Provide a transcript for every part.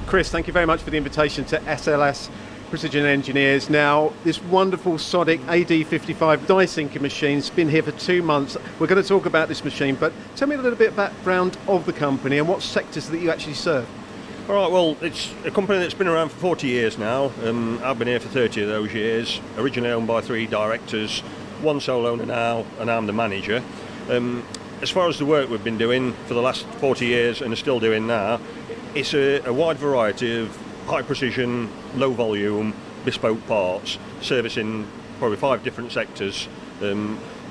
Chris, thank you very much for the invitation to SLS Precision Engineers. Now, this wonderful Sodick AD55 die sinking machine's been here for 2 months. We're going to talk about this machine, but tell me a little bit background of the company and what sectors that you actually serve. All right, well, it's a company that's been around for 40 years now. I've been here for 30 of those years, originally owned by 3 directors, 1 sole owner now, and I'm the manager. As far as the work we've been doing for the last 40 years and are still doing now, it's a wide variety of high precision, low volume, bespoke parts, servicing probably 5 different sectors.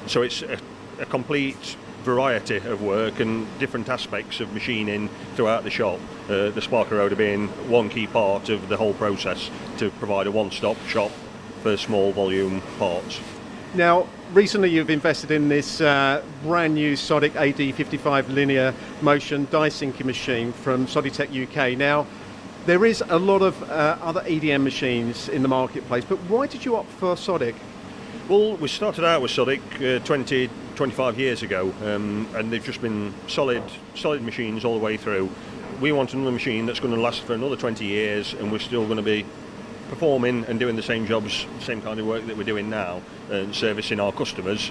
So it's a complete variety of work and different aspects of machining throughout the shop. The spark rotor being one key part of the whole process to provide a one-stop shop for small volume parts. Now, recently you've invested in this brand new Sodick AD55 linear motion die sinking machine from Sodick UK. Now, there is a lot of other EDM machines in the marketplace, but why did you opt for Sodick? Well, we started out with Sodick 25 years ago, and they've just been solid machines all the way through. We want another machine that's going to last for another 20 years, and we're still going to be performing and doing the same jobs, same kind of work that we're doing now, and servicing our customers,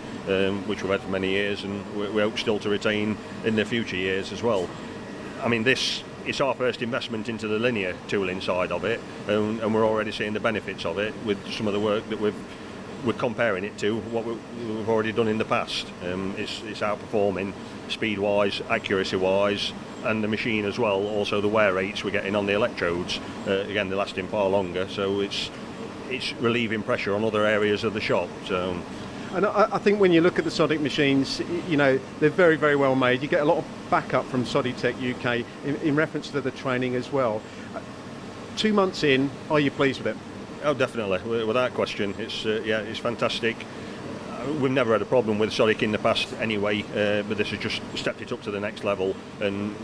which we've had for many years, and we hope still to retain in the future years as well. I mean, it's our first investment into the linear tooling side of it, and we're already seeing the benefits of it with some of the work that we're comparing it to what we've already done in the past. It's outperforming speed-wise, accuracy-wise, and the machine as well. Also, the wear rates we're getting on the electrodes, again, they're lasting far longer. So it's relieving pressure on other areas of the shop. So. And I think when you look at the Sodick machines, you know, they're very, very well made. You get a lot of backup from Sodick UK in reference to the training as well. 2 months in, are you pleased with it? Oh, definitely, without question. It's fantastic. We've never had a problem with Sodick in the past anyway, but this has just stepped it up to the next level, and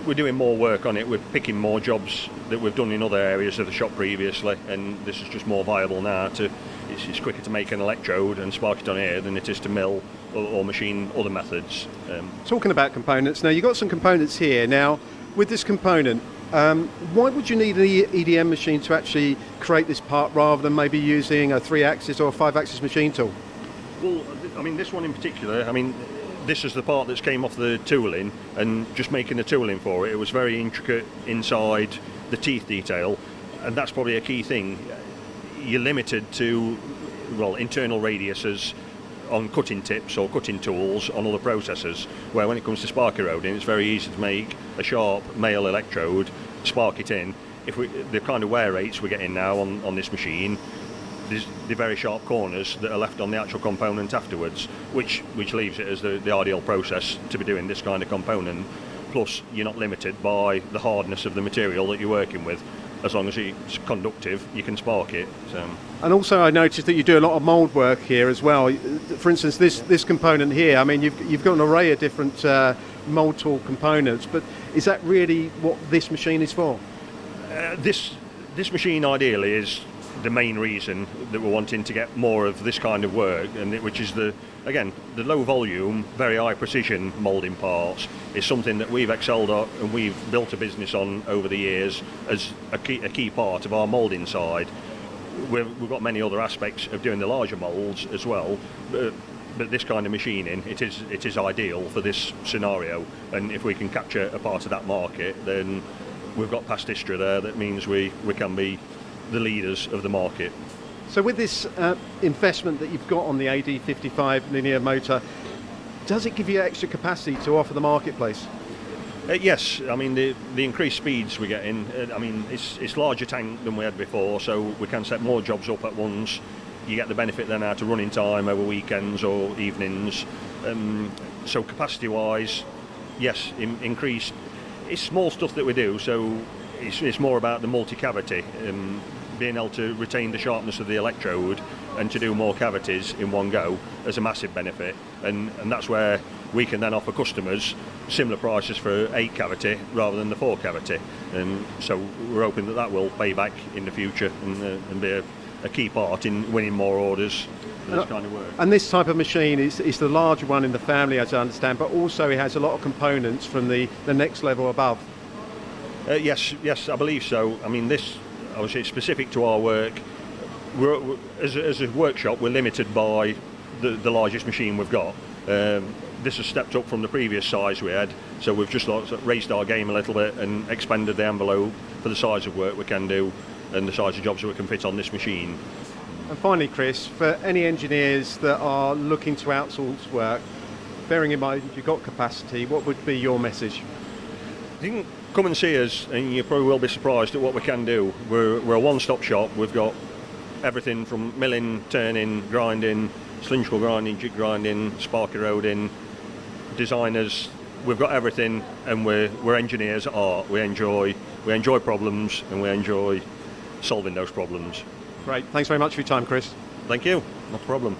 we're doing more work on it. We're picking more jobs that we've done in other areas of the shop previously, and this is just more viable now. It's quicker to make an electrode and spark it on here than it is to mill or machine other methods. Talking about components, now you've got some components here. Now, with this component, why would you need an EDM machine to actually create this part rather than maybe using a 3-axis or a 5-axis machine tool? Well, I mean, this one in particular, I mean, this is the part that's came off the tooling, and just making the tooling for it, it was very intricate inside the teeth detail, and that's probably a key thing. You're limited to, well, internal radiuses on cutting tips or cutting tools on other processors, where when it comes to spark eroding, it's very easy to make a sharp male electrode, spark it in. The kind of wear rates we're getting now on this machine, there's the very sharp corners that are left on the actual component afterwards, which leaves it as the ideal process to be doing this kind of component. Plus, you're not limited by the hardness of the material that you're working with. As long as it's conductive, you can spark it. So. And also, I noticed that you do a lot of mould work here as well. For instance, this component here, I mean, you've got an array of different mould tool components, but is that really what this machine is for? This machine ideally is the main reason that we're wanting to get more of this kind of work, which is the low volume, very high precision moulding parts is something that we've excelled at and we've built a business on over the years as a key part of our moulding side. We've got many other aspects of doing the larger moulds as well, but this kind of machining, it is ideal for this scenario, and if we can capture a part of that market, then we've got past history there that means we can be the leaders of the market. So with this investment that you've got on the AD55 linear motor, does it give you extra capacity to offer the marketplace? Yes, I mean the increased speeds we're getting, I mean it's larger tank than we had before, so we can set more jobs up at once. You get the benefit then out of running time over weekends or evenings. So capacity wise, yes, increased. It's small stuff that we do, so it's more about the multi-cavity, being able to retain the sharpness of the electrode and to do more cavities in one go as a massive benefit, and that's where we can then offer customers similar prices for 8 cavity rather than the 4 cavity, and so we're hoping that will pay back in the future and be a key part in winning more orders for this kind of work. And this type of machine is the larger one in the family, as I understand, but also it has a lot of components from the next level above. Yes, I believe so. I mean, this obviously is specific to our work. As a workshop, we're limited by the largest machine we've got. This has stepped up from the previous size we had, so we've just raised our game a little bit and expanded the envelope for the size of work we can do and the size of jobs that we can fit on this machine. And finally, Chris, for any engineers that are looking to outsource work, bearing in mind you've got capacity, what would be your message? You can come and see us and you probably will be surprised at what we can do. We're a one-stop shop. We've got everything from milling, turning, grinding, cylindrical grinding, jig grinding, spark eroding, designers. We've got everything, and we're engineers at heart. We enjoy problems, and we enjoy solving those problems. Great. Thanks very much for your time, Chris. Thank you. No problem.